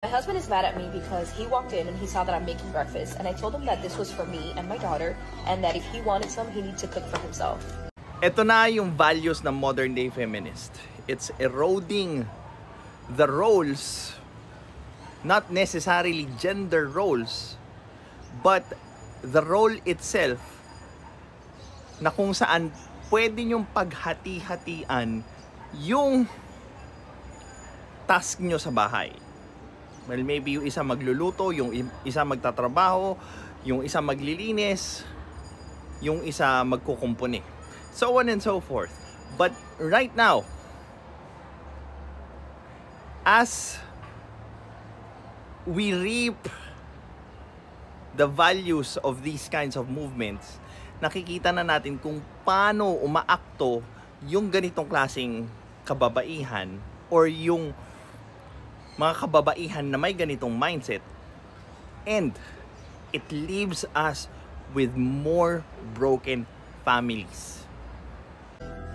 My husband is mad at me because he walked in and he saw that I'm making breakfast, and I told him that this was for me and my daughter, and that if he wanted some, he needed to cook for himself. Ito na yung values ng modern day feminist. It's eroding the roles, not necessarily gender roles, but the role itself, na kung saan pwede nyong paghati-hatian yung task nyo sa bahay. Well, maybe yung isa magluluto, yung isa magtatrabaho, yung isa maglilinis, yung isa magkukumpuni. So on and so forth. But right now, as we reap the values of these kinds of movements, nakikita na natin kung paano umaakto yung ganitong klaseng kababaihan or yung mga kababaihan na may ganitong mindset, and it leaves us with more broken families.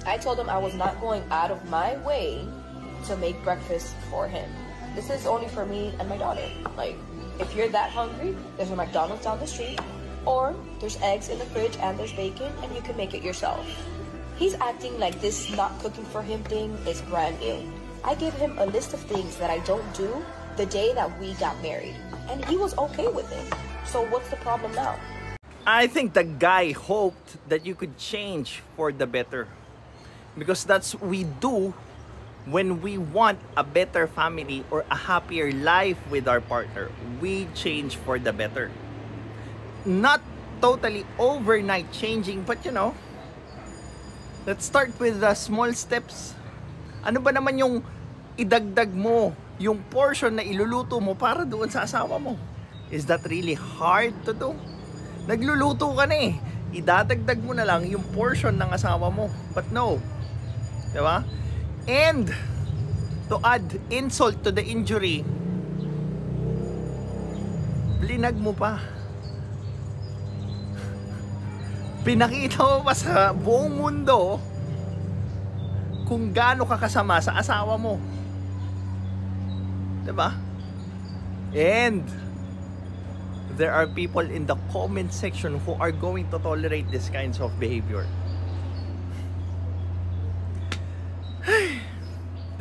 I told him I was not going out of my way to make breakfast for him. This is only for me and my daughter. Like, if you're that hungry, there's a McDonald's down the street, or there's eggs in the fridge and there's bacon and you can make it yourself. He's acting like this not cooking for him thing is brand new. I gave him a list of things that I don't do the day that we got married, and he was okay with it. So what's the problem now? I think the guy hoped that you could change for the better, because that's what we do when we want a better family or a happier life with our partner. We change for the better. Not totally overnight changing, but you know, let's start with the small steps. Ano ba naman yung idagdag mo, yung portion na iluluto mo para doon sa asawa mo? Is that really hard to do? Nagluluto ka na eh. Idadagdag mo na lang yung portion ng asawa mo. But no. Diba? And to add insult to the injury, blinag mo pa. Pinakita mo pa sa buong mundo kung gaano ka kasama sa asawa mo. Diba? And there are people in the comment section who are going to tolerate this kinds of behavior.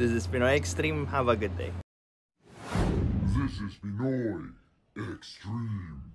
This is Pinoy Extreme. Have a good day. This is Pinoy Extreme.